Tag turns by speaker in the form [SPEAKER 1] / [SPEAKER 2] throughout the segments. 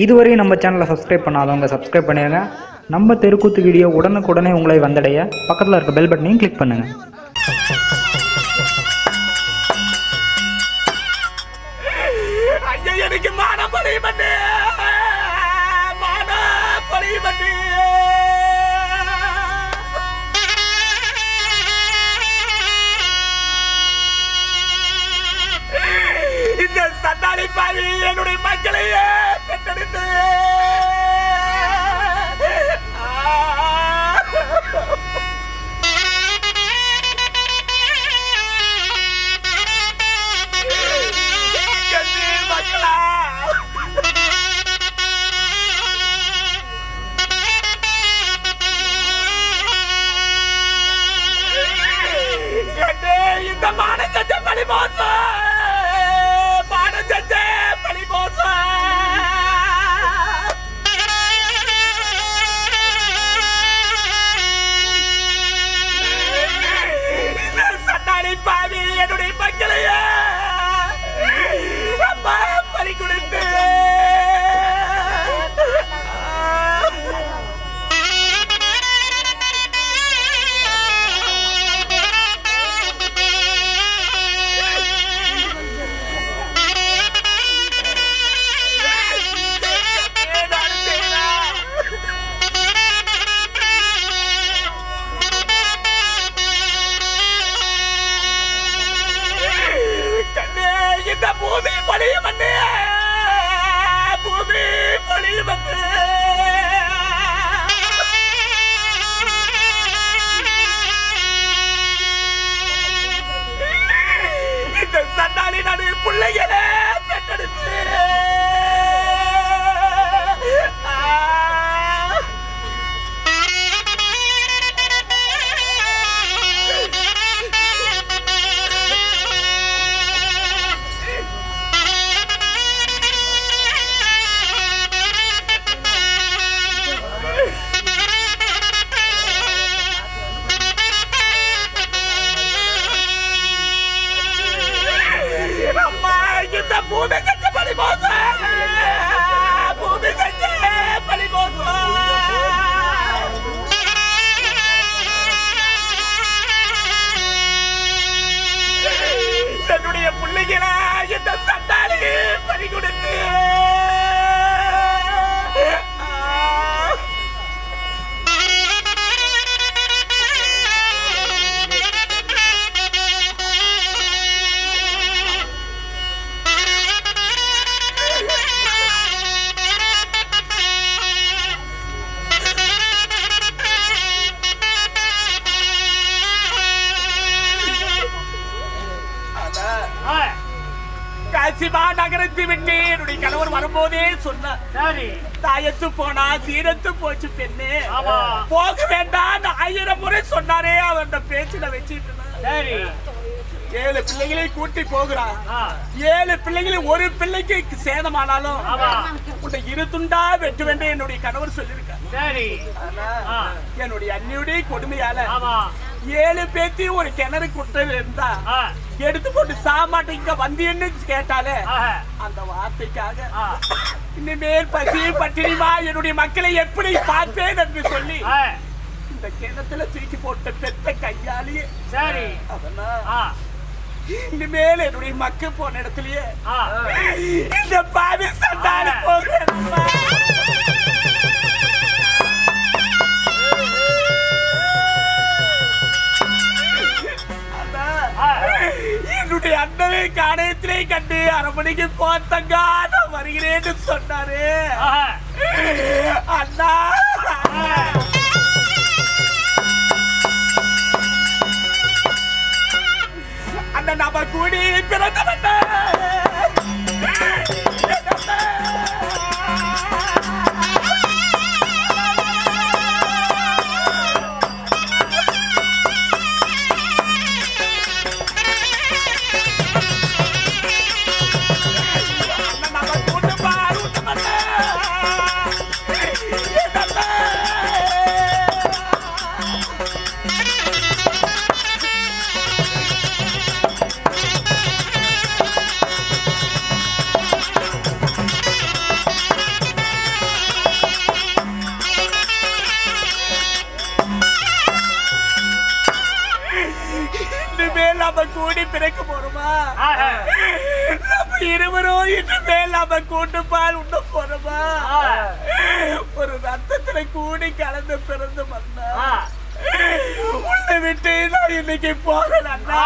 [SPEAKER 1] இதுவரை நம்ம சேனலை சப்ஸ்கிரைப் பண்ணாதவங்க சப்ஸ்கிரைப் பண்ணிடுங்க. நம்ம தெருக்கூத்து வீடியோ உடனுக்குடனே உங்களை வந்தடைய பக்கத்தில் இருக்க பெல் பட்டனையும் கிளிக் பண்ணுங்க.
[SPEAKER 2] இந்த சண்டாளி பாவி என்னுடைய மக்களையே பெற்றெடுத்து மக்களா இந்த மானத்தை பழி மோசம் சண்டாளி பாவி என்னுடைய மக்களையே பறி கொடுத்து இந்த பூமி பொழியும் பூமி பொழியும் இந்த சண்டாளி நடு பிள்ளைகளே பெற்றெடுத்து இந்த பூமி செஞ்ச பழி மோசம் பூமி செஞ்ச பழி மோசம் என்னுடைய பிள்ளைகளா இந்த சண்டாளி பறி கொடுத்து காசிமா நகரத்தை விட்டு என்னுடைய கணவர் வரும்போதே சொன்ன தாயத்து போனா சீரத்து போச்சு பெண்ணு போக வேண்டாம் 1000 முறை சொன்னாரே அவன் பேச்சுல வச்சுட்டு 7 பிள்ளைகளை கூட்டி போகிறான் 7 பிள்ளைகளை ஒரு பிள்ளைக்கு சேதமானாலும் உன்னை 2 துண்டா வெட்டு வேண்டும் என்னுடைய கணவர் சொல்லியிருக்காரு. என்னுடைய அண்ணியுடைய கொடுமையால 7 பேத்தி ஒரு கிணறு குட்டை இருந்தா எடுத்து போட்டு சாமாட்டை இங்க வந்தியன்னு கேட்டாலே அந்த வார்த்தைக்காக இனிமேல் பசி பட்டினிமா என்னுடைய மக்களை எப்படி பார்ப்பேன் என்று சொல்லி இந்த கிணத்துல தூக்கி போட்ட பெத்த கையாலேயே அதெல்லாம் இனிமேல் என்னுடைய மக்கள் போன இடத்துலயே இந்த பாவி சண்டாளி போகிறேன். என்னுடைய அண்ணனை காணயத்திலே கண்டு 1/2 மணிக்கு போத்தங்க நான் வருகிறேன்னு சொன்னாரு. அண்ணா அண்ணா நம்ம கூடி பிறந்தவண்ண இனிமேல் நம்ம கூடி பிறக்க போறோமா? நம்ம இருவரும் இனிமேல் நம்ம கூட்டு பால் உண்ண போறோமா? ஒரு ரத்தத்துல கூடி கலந்து பிறந்து வந்தா உன்னை விட்டு நான் இன்னைக்கு போறேன் அண்ணா.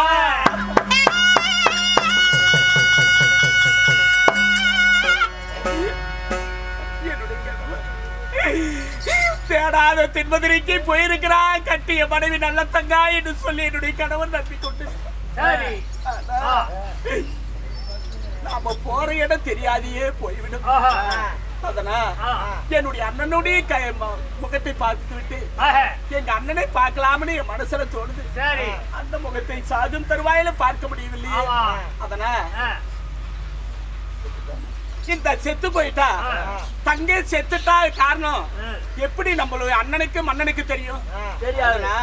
[SPEAKER 2] தேடாத தென்மதுரைக்கு போயிருக்கிறான். கட்டிய மனைவி நல்ல தங்கா என்று சொல்லி என்னுடைய கணவன் நம்பிக்கொண்டு நாம போற இடம் தெரியாதையே போய்விடும். அதனா என்னுடைய அண்ணனுடைய முகத்தை பார்த்து விட்டு எங்க அண்ணனை பார்க்கலாம்னு என் மனசுல தோணுது. அந்த முகத்தை சாகும் தருவாயில பார்க்க முடியவில்லையே. அதனா இந்த செத்து போயிட்டா தங்க செத்துட்டா காரணம் எப்படி நம்மளுடைய அண்ணனுக்கு மன்னனுக்கு தெரியும்? தெரியாதுனா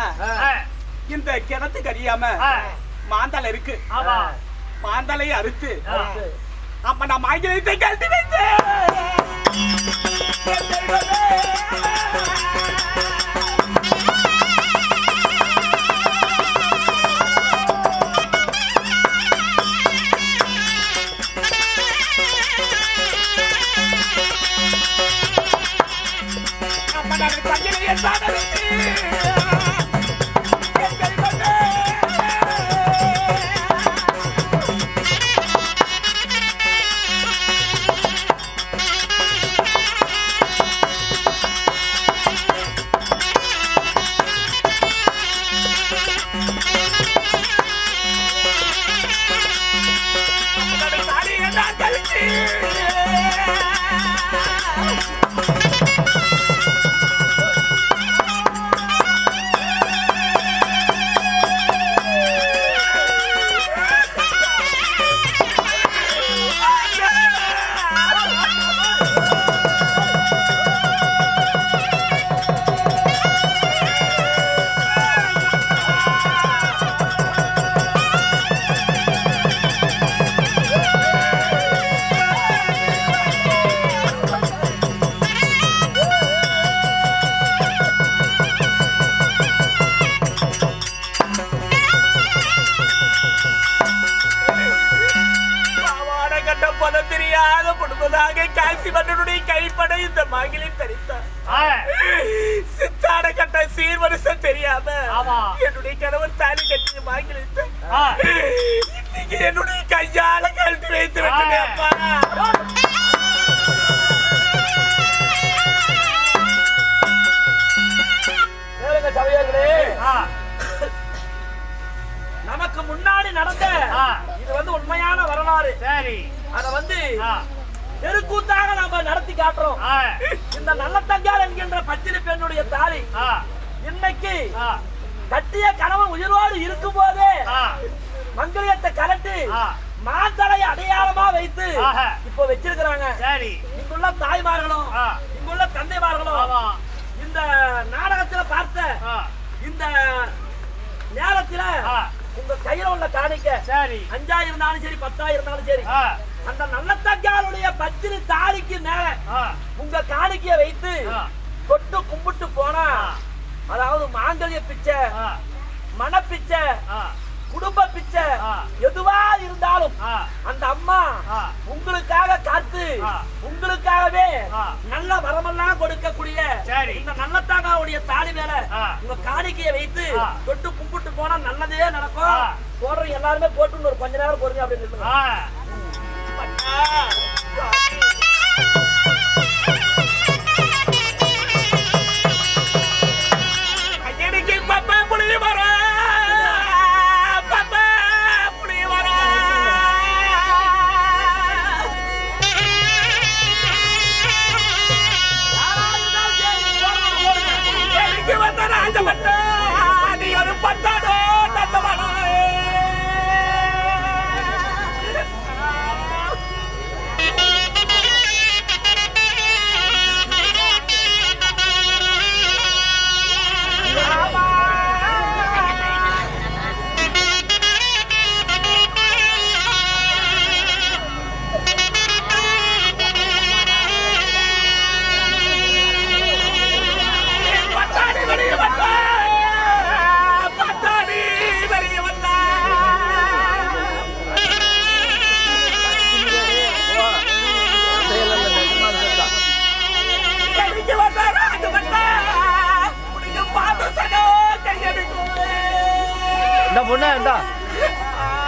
[SPEAKER 2] இந்த கிணத்துக்கு அறியாம மாந்தலை இருக்கு. மாந்தலை அறுத்து அப்ப நான் மாங்கிலத்தை கழட்டி வைத்தேன். காசி மன்னனுடைய கைப்பட இந்த மாங்கிலை தரித்தார். சித்தாட கட்ட சீர்வரிசை தெரியாம என்னுடைய கணவன் தாலி கட்டி மாங்கிலித்த இன்னைக்கு என்னுடைய கையால கழட்டி வைத்து விட்டேன். நமக்கு முன்னாடி நடந்த இது உண்மையான வரலாறு. சரி, அத தெருக்கூத்தாக நாம நடத்தி காட்டுறோம். இந்த நல்ல தங்கால் என்கின்ற பச்சிலை பெண்ணுடைய தாலி இன்னைக்கு கட்டிய கணவன் உயிரோடு இருக்கும் போதே மங்கலியத்தை கலட்டி மாந்தலை அடையாளமா வைத்து இப்ப வச்சிருக்கிறாங்க. சரி, இங்குள்ள தாய்மார்களும் இங்குள்ள தந்தைமார்களும் இந்த நாடகத்துல பார்த்த இந்த நேரத்துல உங்க கையில உள்ள காணிக்க சரி 5,000 இருந்தாலும் சரி 10,000 இருந்தாலும் சரி அந்த நல்ல தங்காளுடைய பச்சிலை தாலிக்கு மேல உங்க காணிக்கைய வைத்து தொட்டு கும்பிட்டு போனா அதாவது மாங்கல்ய பிச்சை, மனப்பிச்சை, குடும்ப பிச்சை எதுவா இருந்தாலும் அந்த அம்மா உங்களுக்காக காத்து உங்களுக்காகவே நல்ல வரமெல்லாம் கொடுக்கக்கூடிய இந்த நல்ல தாங்காவுடைய தாலி மேல உங்க காணிக்கையை வைத்து தொட்டு கும்பிட்டு போனா நல்லதே நடக்கும். போடுற எல்லாருமே போட்டு ஒரு கொஞ்ச நேரம் போடுங்க அப்படின்னு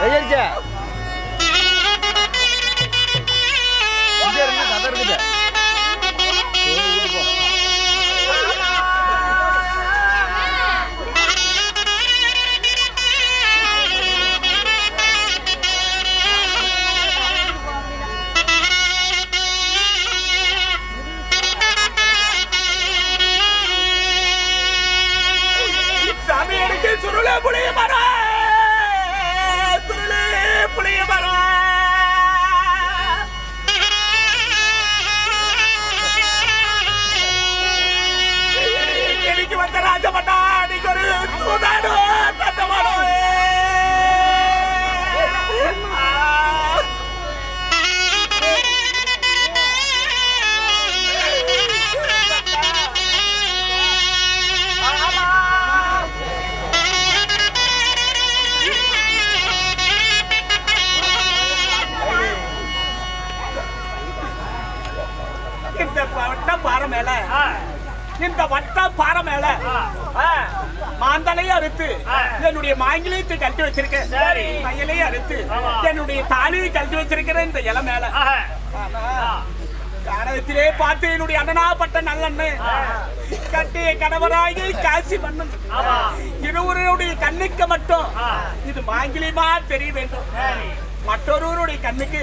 [SPEAKER 3] வெயிச்சா இங்க இருந்தா கதை இருக்குது
[SPEAKER 2] சமையலுக்கு சுருள புளிய மரம் சுருளே புளிய மரம் எனக்கு வந்த ராஜமட்டா நீங்க ஒரு சூதாடு தட்டமாடோ இந்த வட்ட பாறை மேல மாந்தலையும் அறுத்து என்னுடைய மாங்கிலியத்தை கழட்டி வச்சிருக்கேன் மையலையும் அறுத்து என்னுடைய தாலியை கழட்டி வச்சிருக்கிறேன் இந்த இலை மேல காரணத்திலே பார்த்து என்னுடைய அண்ணனாப்பட்ட நல்லண்ணு கட்டிய கணவராகி காசி மன்னன் இருவருடைய கண்ணுக்கு மட்டும் இது மாங்கிலியமா தெரிய வேண்டும் மற்றொருவருடைய கண்ணுக்கு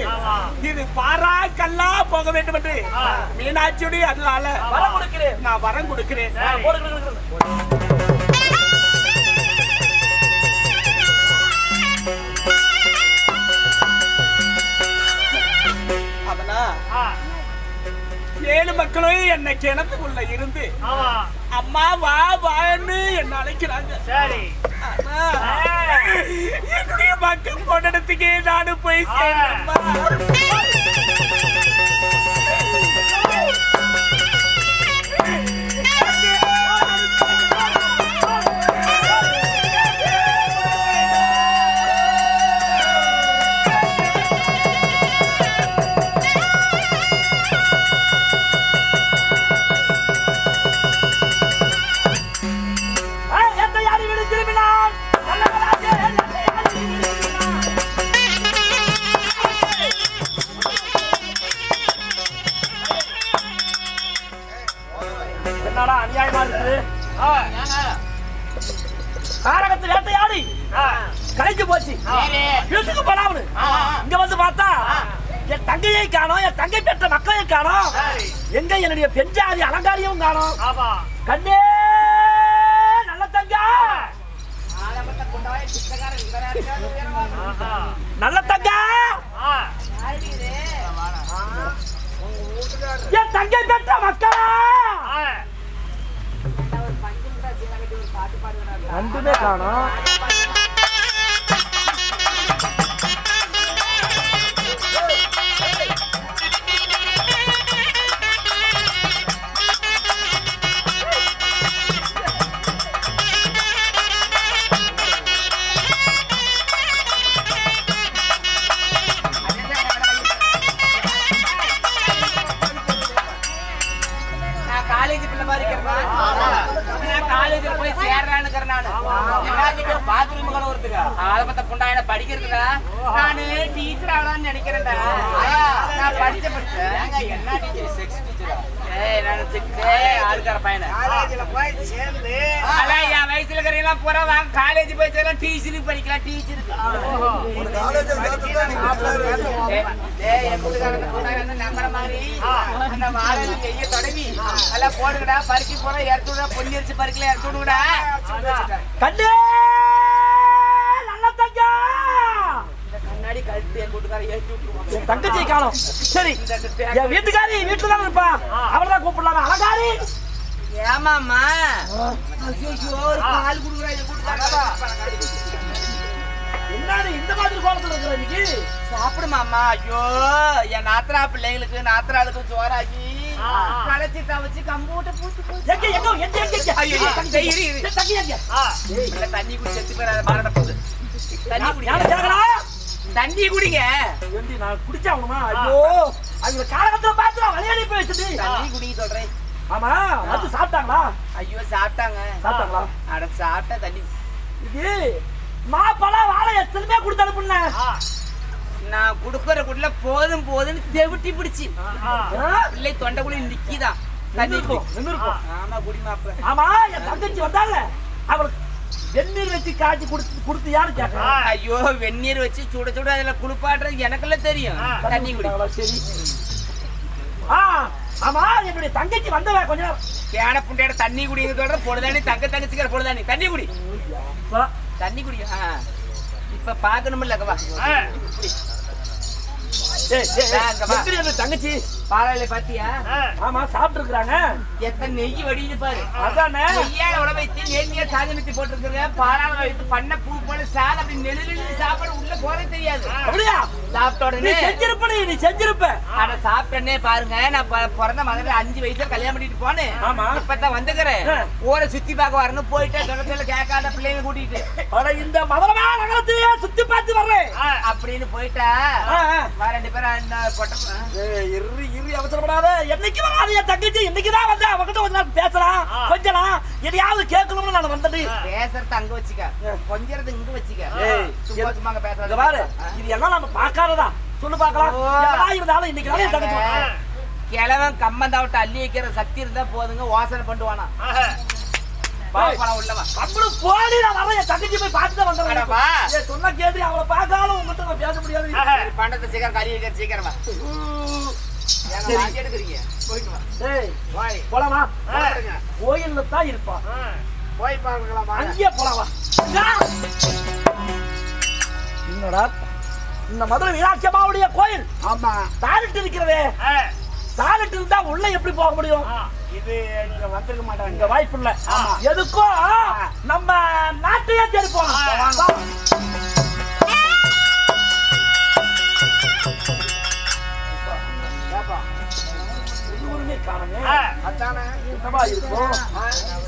[SPEAKER 2] இது பாரா கல்லா போக வேண்டும் என்று மீனாட்சியுடைய அதனால நான் வரம் கொடுக்கிறேன் அதனா 7 மக்களும் என்ன கிணத்துக்குள்ள இருந்து அம்மா வா வான்னு என்ன அழைக்கிறாங்க என்னுடைய மக்கள் கொண்டடத்துக்கே நானும் போய் அநியாயமா இருக்கு காரகத்தில் வேட்டையாடி கலைஞ்சு போச்சு வீட்டுக்கு போனாமனு இங்க வந்து பார்த்தா என் தங்கையை காணோம் என் தங்கை பெற்ற மக்களையும் காணோம் எங்க என்னுடைய பெஞ்சாதி அலங்காரியும் காணோம் கண்ணே நல்ல தங்கா நல்ல தங்கா என் தங்கை பெற்ற மக்களா ரெண்டுமே காணோம்
[SPEAKER 4] காலேஜ் பிள்ளை மாதிரி காலேஜ்ல போய் சேர்றான்னு பாத்ரூம் கூட ஒருத்துக்கா அதை பத்த புண்டாயின படிக்கிறதுக்கா நானு டீச்சர் ஆகலாம்னு நினைக்கிறேன்டா நான் படிச்ச என்ன டீச்சர் செக்ஸ் டீச்சரா ஆளுக்கார பையனை என் வயசுல இருக்கிற பூரா வாங்க காலேஜ் போய் சேரலாம் டீச்சருக்கு படிக்கலாம் டீச்சருக்கு நம்புற மாதிரி அந்த வாழையில கைய தொடங்கி எல்லாம் போடுங்கடா பறிக்கி போற இறத்துடா பொண்ணு அரிச்சு பறிக்கல இறத்து விடுங்கடா
[SPEAKER 2] கண்ணே நல்ல தங்கா
[SPEAKER 4] கண்ணாடி கழட்டி என் கூட்டுக்கார ஏற்றி விட்டுருவாங்க
[SPEAKER 2] என் தங்கச்சியை காணோம் சரி என் வீட்டுக்காரி வீட்டுல தான் இருப்பா அவர்தான் கூப்பிடலாம் அலங்காரி
[SPEAKER 4] ஏமாமா ஒரு பால் குடுக்குறா என் கூட்டுக்கார
[SPEAKER 2] என்னது இந்த மாதிரி கோலத்துல இருக்கிற இன்னைக்கு
[SPEAKER 4] சாப்பிடுமாமா ஐயோ என் நாத்தரா பிள்ளைங்களுக்கு நாத்தராளுக்கு சோறாக்கி களைச்சி தவச்சு கம்பூட்ட பூத்து
[SPEAKER 2] எங்க எங்க எங்க எங்க
[SPEAKER 4] ஐயோ
[SPEAKER 2] தங்கி எங்க
[SPEAKER 4] இல்ல தண்ணி குடி செத்து போற மரண போகுது தண்ணி குடி தண்ணி குடிங்க
[SPEAKER 2] ஏண்டி நான் குடிச்சாவணுமா ஐயோ அவங்க காலகட்டத்துல பாத்து விளையாடி போய் வச்சிட்டு
[SPEAKER 4] தண்ணி குடிக்க சொல்றேன்
[SPEAKER 2] ஆமா வந்து சாப்பிட்டாங்களா
[SPEAKER 4] ஐயோ சாப்பிட்டாங்களா
[SPEAKER 2] சாப்பிட்டாங்களா
[SPEAKER 4] அட சாப்பிட்டா தண்ணி
[SPEAKER 2] இது மாப்பழம் வாழை எத்தனையுமே
[SPEAKER 4] நான் குடுக்கறக்குள்ள போதும் போதுன்னு தெவிட்டி பிடிச்சி பிள்ளை தொண்டைக்குள்ள நிக்கிதான் தண்ணி
[SPEAKER 2] நின்னுருக்கும்.
[SPEAKER 4] ஆமா குடிமாப்ப
[SPEAKER 2] ஆமா என் தங்கச்சி வந்தாங்க அவளுக்கு வெந்நீர் வச்சு காய்ச்சி குடுத்தியான்னு கேட்கலாம்.
[SPEAKER 4] ஐயோ வெந்நீர் வச்சு சுட சுட அதுல குளிப்பாடுறது எனக்கெல்லாம் தெரியும். தண்ணி குடி.
[SPEAKER 2] சரி. ஆமா என்னுடைய தங்கச்சி வந்தவ கொஞ்சம்
[SPEAKER 4] கேன புண்டையோட தண்ணி குடிக்கிறதோட பொழுதானே தங்கச்சிக்கிற பொழுதானே தண்ணி குடி தண்ணி குடி. இப்ப பாக்கணும்ல வா
[SPEAKER 2] தங்கச்சி
[SPEAKER 4] பாலாயில பாத்தியா?
[SPEAKER 2] ஆமா சாப்பிட்டு இருக்காங்க.
[SPEAKER 4] எத்தனை நெய் வடியுது பாரு.
[SPEAKER 2] அதானே
[SPEAKER 4] நெய்யால உட வைத்து நேர்மையா சாதமித்தி போட்டுருக்க பாலால வைத்து பண்ண பூ போல சாதம் அப்படி நெல்லு சாப்பாடு உள்ள போறே தெரியாது.
[SPEAKER 2] அப்படியா?
[SPEAKER 4] சாப்பிட்ட உடனே
[SPEAKER 2] நீ செஞ்சிருப்ப.
[SPEAKER 4] ஆனா சாப்பிட்டே பாருங்க. நான் பிறந்த முதல்ல 5 வயசுல கல்யாணம் பண்ணிட்டு போனேன்.
[SPEAKER 2] ஆமா
[SPEAKER 4] இப்பதான் வந்துக்கிறேன். ஊரை சுத்தி பார்க்க வரணும் போயிட்டு தொடர்ச்சியில கேட்காத பிள்ளைங்க கூட்டிட்டு
[SPEAKER 2] இந்த மதுரமா நகரத்தையே சுத்தி பார்த்து வர்றேன்
[SPEAKER 4] அப்படின்னு போயிட்டா 2 பேரும்
[SPEAKER 2] அவசரப்படாத. என்னைக்கு வராது என் தங்கச்சி? இன்னைக்குதான் வந்து அவகிட்ட கொஞ்ச நேரம் பேசலாம் கொஞ்சம் எதையாவது கேட்கணும்னு நான் வந்தது.
[SPEAKER 4] பேசுறது அங்க வச்சுக்க, கொஞ்சம் இங்க வச்சுக்க. சும்மா பேசுறது
[SPEAKER 2] பாரு. இது எல்லாம் நம்ம பார்க்காததா சொல்லு பார்க்கலாம். இருந்தாலும் இன்னைக்கு என் தங்கச்சி
[SPEAKER 4] கிழவன் கம்மந்தாவிட்ட அள்ளி வைக்கிற சக்தி இருந்தா போதுங்க. வாசனை பண்ணுவானா உள்ளவா
[SPEAKER 2] அப்புறம் போடி நான் வரேன். என் தங்கச்சி போய் பார்த்துட்டு வந்துடுறேன். சொன்னா கேட்டு அவளை பார்க்காலும் உங்ககிட்ட நான் பேச முடியாது.
[SPEAKER 4] பண்டத்தை சீக்கிரம் கறி வைக்கிற சீக்கிரமா எடுக்கிறீங்க. போயிட்டு வா.
[SPEAKER 2] போலாமா? கோயில்ல தான் இருப்பா.
[SPEAKER 4] போய் பார்க்கலாம்.
[SPEAKER 2] அங்கேயே போலாமா? என்னடா இந்த மதுரை மீனாட்சி அம்மாவுடைய கோயில்? ஆமா. டாய்லெட் இருக்கிறதே. டாய்லெட் இருந்தா உள்ள எப்படி போக முடியும்?
[SPEAKER 4] இது இங்க வந்துக்க மாட்டாங்க.
[SPEAKER 2] இங்க வாய்ப்பு இல்ல. எதுக்கும் நம்ம நாட்டையே தேடி போலாம்.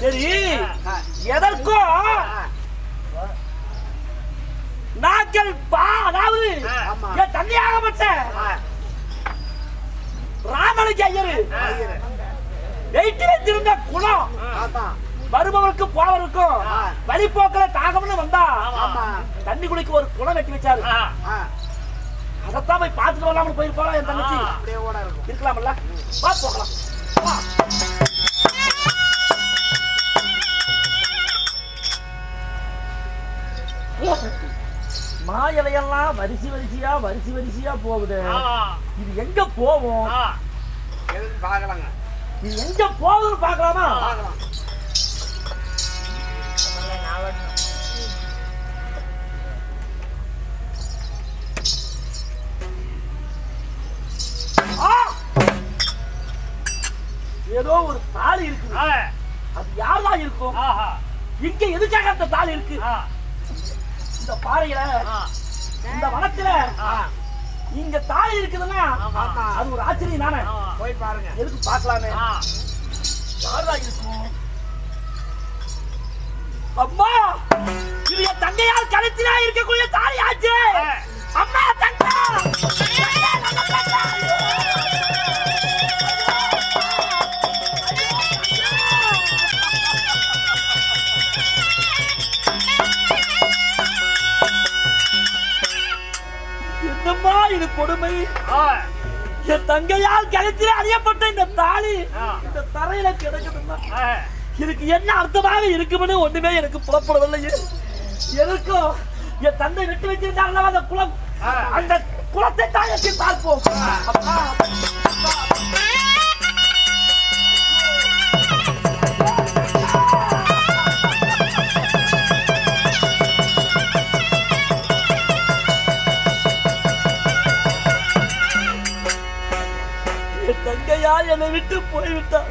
[SPEAKER 2] சரி எதற்கும் நாட்கள் அதாவது தண்ணியாகப்பட்ட ராமனுக்கு ஐயரு வெயிட்டு வைத்திருந்த குளம் வருபவருக்கும் போறவருக்கும் வழிபோக்கல தாகம்னு வந்தா தண்ணி குடிக்க ஒரு குளம் வெட்டி வச்சாரு. அதத்தான் போய் பார்த்துட்டு வரலாம்னு போயிருப்போம். என் தங்கச்சி இருக்கலாம்ல? பார்த்து போகலாம். மாயலையெல்லாம் வரிசையா போகுது. இது எங்க போவோம்?
[SPEAKER 4] பாக்கலாங்க.
[SPEAKER 2] இது எங்க போகுதுன்னு பாக்கலாமா? ஏதோ ஒரு தாலி இருக்கு. அது யாரா இருக்கும்? இங்க எதுக்காக அந்த தாலி இருக்கு? இந்த பாறையில இந்த வனத்துல இங்க தாலி இருக்குதுன்னா அது ஒரு ஆச்சரியம் தானே.
[SPEAKER 4] போய் பாருங்க.
[SPEAKER 2] எதுக்கு பாக்கலாமே? யாரா இருக்கும்? அம்மா இது என் தங்கையால் கழுத்தினா இருக்கக்கூடிய தாலி ஆச்சு. அம்மா தங்கா என்னம்மா இது கொடுமை? என் தங்கையால் கழுத்திலே அறியப்பட்ட இந்த தாலி இந்த தரையில கிடக்குதுன்னா இதுக்கு என்ன அர்த்தமாக இருக்கும்னு ஒண்ணுமே எனக்கு புலப்படவில்லையே. எதற்கும் என் தந்தை விட்டு வச்சிருந்தாங்களா அந்த குளம், அந்த குளத்தை தான் எட்டி பார்ப்போம். தங்கையால் என்னை விட்டு போய்விட்டார்.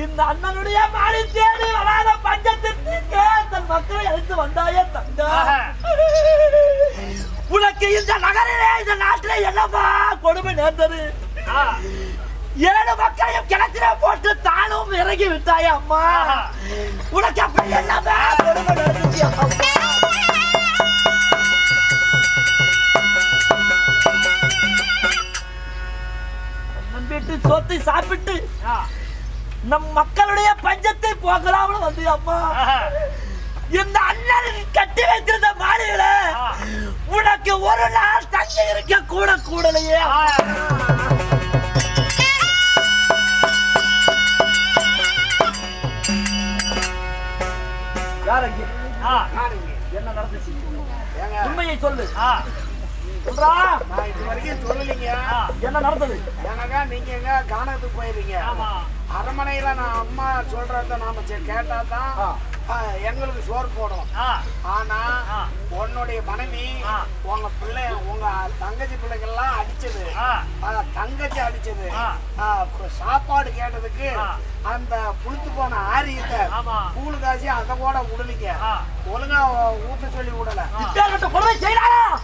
[SPEAKER 2] இந்த அண்ணனுடைய மாடி தேடி வராத பஞ்சத்திற்கு தன் மக்களை அழைத்து வந்தாயே தங்கா. உனக்கு இந்த நகரிலே இந்த நாட்டிலே என்னமா கொடுமை நேர்ந்தது? 7 மக்களையும் கிணத்திலே போட்டு தானும் இறங்கி விட்டாயே அம்மா. உனக்கு அப்படி என்னமா கொடுமை நேர்ந்துச்சு அம்மா? வீட்டு சொத்தை சாப்பிட்டு நம் மக்களுடைய பஞ்சத்தை போகலாம்னு வந்து அம்மா இந்த அண்ணன் கட்டி வைத்திருந்த மாளிகையில உன உண்மையை சொல்லு. சொல்றா.
[SPEAKER 3] நான் இது வரைக்கும் சொல்லலீங்க.
[SPEAKER 2] என்ன நடந்தது?
[SPEAKER 3] ஏங்க நீங்க எங்க காணத்துக்கு போயிருக்கீங்க? அரண்மனையில நான் அம்மா சொல்றத நாம கேட்டாதான் எங்களுக்கு சோறு போடும். ஆனா உன்னுடைய மனைவி உங்க பிள்ளை உங்க தங்கச்சி பிள்ளைகள்லாம் அடிச்சது, தங்கச்சி அடிச்சது, சாப்பாடு கேட்டதுக்கு அந்த புளித்து போன ஆரியத்தை கூழு காய்ச்சி அதை கூட விடலிங்க, ஒழுங்கா ஊட்ட சொல்லி விடல.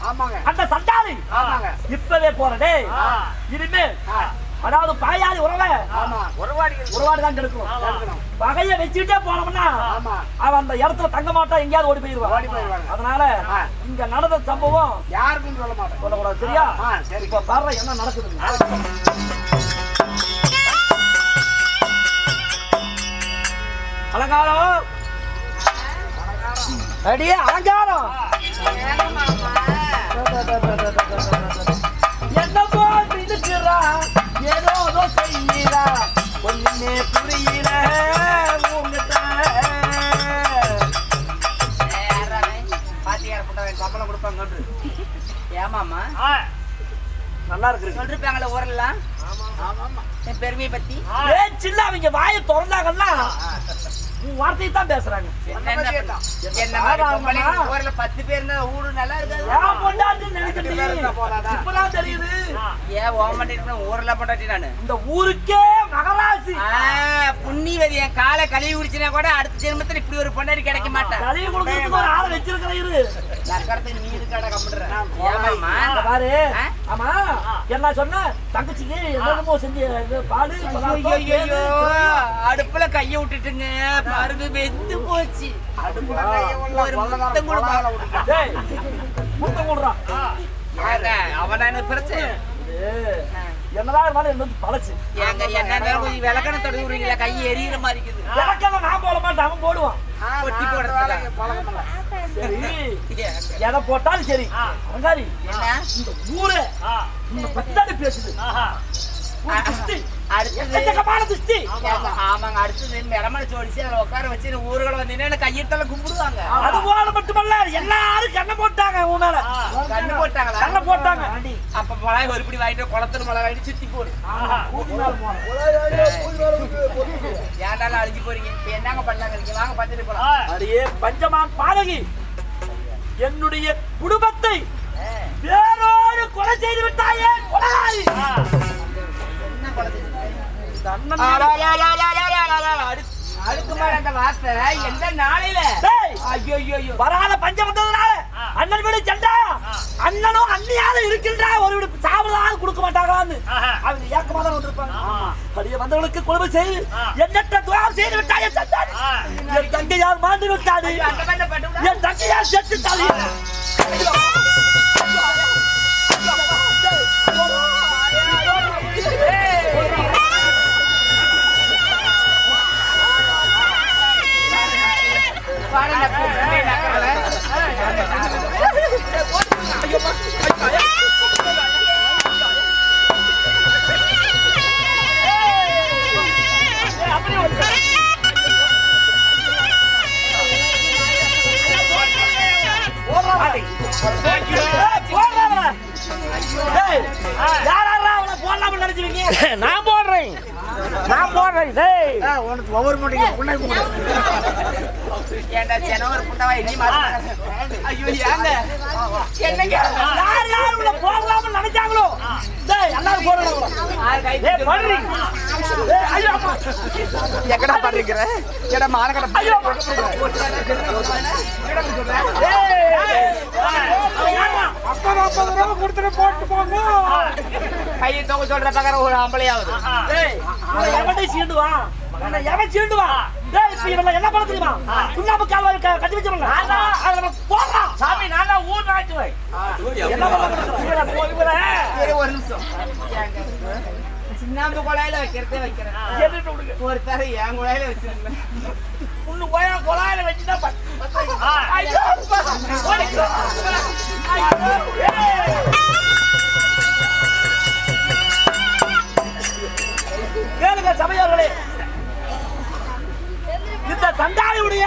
[SPEAKER 3] ஆமாங்க
[SPEAKER 2] அந்த சண்டாளி.
[SPEAKER 3] ஆமாங்க
[SPEAKER 2] இப்பவே போறதே இனிமே அதாவது பாயாதி உறவை உறவாடி தான் கெடுக்கணும். பகைய வச்சுட்டே போனோம்னா அவன் அந்த இடத்துல தங்க மாட்டான், எங்கேயாவது ஓடி போயிருவான். அதனால இங்க நடந்த சம்பவம்
[SPEAKER 3] யாருக்கும் சொல்ல மாட்டேன்,
[SPEAKER 2] சொல்லக்கூடாது. சரியா? இப்ப பாரு என்ன நடக்குது. அலங்காரம் அடியே அலங்காரம் என்னப்போ பிடிக்கிறா, ஏதோ செய்யறா, ஒண்ணுமே புரியல உங்ககிட்ட.
[SPEAKER 4] பாத்தியார புட்டை சம்பளம் கொடுப்பாங்க. ஏமாமா
[SPEAKER 2] நல்லா இருக்கு
[SPEAKER 4] சொல்லிருப்பாங்களே ஊரெல்லாம் என் பெருமையை பத்தி.
[SPEAKER 2] சின்ன அவங்க வாயை திறந்தாங்கன்னா வார்த்தையை தான் பேசுறாங்க.
[SPEAKER 4] என்ன மாதிரி ஊர்ல 10 பேர் ஊரு நல்லா இருக்காது.
[SPEAKER 2] இப்பதான் தெரியுது.
[SPEAKER 4] ஏன் ஓமண்டி ஊர்ல பண்ணாட்டி நானு
[SPEAKER 2] இந்த ஊருக்கே மகராசி
[SPEAKER 4] புண்ணியவதி. என் காலை கழுவி குடிச்சுனா கூட அடுத்த ஜென்மத்துல இப்படி ஒரு பொண்டாடி கிடைக்க மாட்டேன்.
[SPEAKER 2] கழுவி கொடுக்கறதுக்கு ஒரு ஆளை வச்சிருக்கிறேன்.
[SPEAKER 4] நக்கறதுக்கு நீ இருக்கடா கம்முடுற
[SPEAKER 2] பாரு. ஆமா என்ன சொன்ன தங்கச்சிக்கு என்னமோ செஞ்சு பாடு.
[SPEAKER 4] அடுப்புல கைய விட்டுட்டுங்க பாருங்க வெந்து போச்சு. அவன பிரச்சனை
[SPEAKER 2] என்னதான் இருந்தாலும் என்ன பழச்சு.
[SPEAKER 4] என்ன கொஞ்சம் விளக்கணை தொடங்கி விடுறீங்களா? கை எரியிற மாதிரி இருக்குது.
[SPEAKER 2] விளக்கெல்லாம் நான் போட மாட்டேன், அவன் போடுவான்.
[SPEAKER 4] கொட்டி போடுறதுக்கு
[SPEAKER 2] எதை போட்டாலும் சரி. அங்காரி இந்த ஊரே இந்த பத்தாடி பேசுது.
[SPEAKER 4] ஆமாங்க அடுத்தது மெரமனை சோடிச்சு அதுல உட்கார வச்சு ஊர்களை வந்தீங்கன்னா கையெழுத்தால கும்பிடுவாங்க.
[SPEAKER 2] அது போல மட்டுமல்ல எல்லாரும் கண்ணை போட்டாங்க. உன் மேல
[SPEAKER 4] கண்ணு போட்டாங்களா?
[SPEAKER 2] கண்ணை போட்டாங்க.
[SPEAKER 4] அப்ப மிளகாய் ஒருபடி வாங்கிட்டு குளத்துல மிளகாய் வாங்கிட்டு சுத்தி போடு. ஏன்டாலும் அழிஞ்சு போறீங்க. இப்ப என்னங்க பண்ணாங்க? நீங்க வாங்க பார்த்துட்டு போலாம்.
[SPEAKER 2] அடியே பஞ்சமான் பாதகி, என்னுடைய குடும்பத்தை வேறொரு கொலை செய்து விட்டாயே கொலையாளி.
[SPEAKER 4] அடுக்கு மேல அந்த வார்த்தை எந்த நாளையில
[SPEAKER 2] வராத பஞ்சம் வந்ததுனால அண்ணன் வீடு சண்டா, அண்ணனும் அண்ணியாலும் இருக்கின்றா, ஒரு வீடு சாப்பிடாது கொடுக்க மாட்டாங்களான்னு அவங்க ஏக்கமா தான் வந்திருப்பாங்க. அப்படியே வந்தவர்களுக்கு குழுமை செய்து எண்ணற்ற துரோகம் செய்து விட்டாயே சண்டாடி. என் தங்கையால் மாண்டு விட்டாது, என் தங்கையால் செத்துட்டாது. நான் போடுறேன்.
[SPEAKER 3] ஒவ்வொரு முட்டையும்
[SPEAKER 4] ஏண்டா ஜனவரி புண்டவா எண்ணி மாட்டாங்க. ஐயோ ஏங்க என்னங்க
[SPEAKER 2] யார் யார் உள்ள போகாம நினைச்சாங்களோ டேய் எல்லாரும் போடுறாங்க. டேய் பண்றீ. டேய் ஐயோ
[SPEAKER 4] எக்கடா பண்றீங்கற? ஏடா மானகட
[SPEAKER 2] ஐயோ டேய் அப்பா 50 ரூபாய் கொடுத்துட்டு போட்டு போங்க.
[SPEAKER 4] கையை தூக்க சொல்ற பக்கற ஒரு ஆம்பளையாவது.
[SPEAKER 2] டேய் எவன்டை சீண்டுவா? நான் எவன் சீண்டுவா? டேய் இப்ப இவங்க என்ன பண்ண தெரியுமா? சுண்ணாம்பு கால்வாய் கட்டி வச்சிரலாம். அத நம்ம போறோம். சாமி நான் தான் ஊர் நாட்டுவை. என்ன பண்ண போறீங்க?
[SPEAKER 4] ஒரு நிமிஷம். சின்னாம்பு குழாயில வைக்கிறதே வைக்கிறேன்.
[SPEAKER 2] எதுக்கு விடுங்க?
[SPEAKER 4] ஒரு தர என் குழாயில வச்சிருங்க.
[SPEAKER 2] உன்னு போய் குழாயில வச்சிட்டா ஐயோ கேளுங்க சபையோர்களே, இந்த சண்டாளியுடைய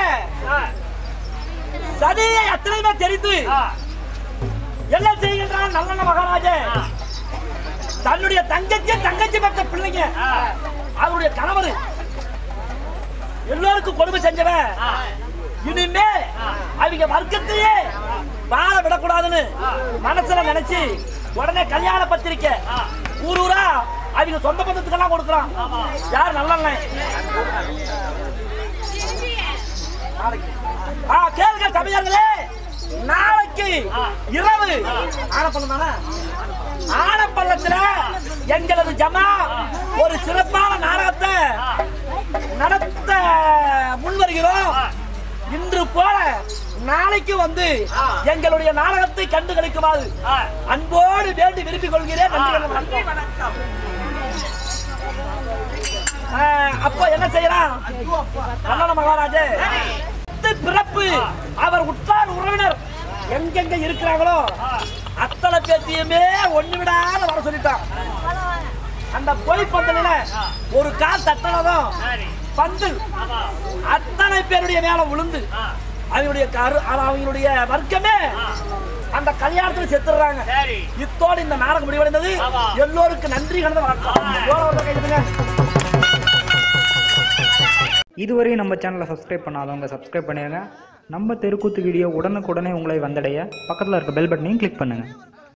[SPEAKER 2] சதியை அத்தனையுமே தெரிந்து என்ன செய்கின்றான் நல்ல மகாராஜன்? தன்னுடைய தங்கச்சி பெற்ற பிள்ளைங்க அவருடைய கணவர் எல்லோருக்கும் கொடுமை செஞ்சவன் இனிமே அவங்க வர்க்கத்தையே வாழ விடக்கூடாதுன்னு மனசுல நினைச்சு உடனே கல்யாண பத்திரிக்கை ஊரூரா அவங்க சொந்த பந்தத்துக்கெல்லாம் கொடுக்குறான். யார் நல்ல கேளுங்க சபையார்களே, நாளைக்கு இரவு ஆனப்பள்ளத்துல எங்களது ஜமா ஒரு சிறப்பான நாடகத்தை நடத்த முன்வருகிறோம். இன்று போல நாளைக்கு வந்து எங்களுடைய நாடகத்தை கண்டு கிடைக்குமாறு அன்போடு வேண்டி விரும்பிக் கொள்கிறேன். நன்றி வணக்கம். அப்போ என்ன செய்யலாம் கண்ணன மகாராஜே? பிறப்பு அவர் உற்றார் உறவினர் எங்கெங்க இருக்கிறாங்களோ அத்தனை பேத்தியுமே ஒண்ணு விடாத வர சொல்லிட்டான். அந்த பொய் பந்தலில ஒரு கால் தட்டனதும் பந்து அத்தனை பேருடைய மேல விழுந்து அவங்களுடைய வர்க்கமே அந்த கல்யாணத்துல செத்துறாங்க. இத்தோடு இந்த நாடகம் முடிவடைந்தது. எல்லோருக்கும் நன்றி கலந்த வணக்கம்.
[SPEAKER 1] இதுவரை நம்ம சேனலை சப்ஸ்கிரைப் பண்ணாதவங்க சப்ஸ்கிரைப் பண்ணிடுங்க. நம்ம தெருக்கூத்து வீடியோ உடனுக்குடனே உங்களை வந்தடைய பக்கத்தில் இருக்க பெல் பட்டனையும் கிளிக் பண்ணுங்கள்.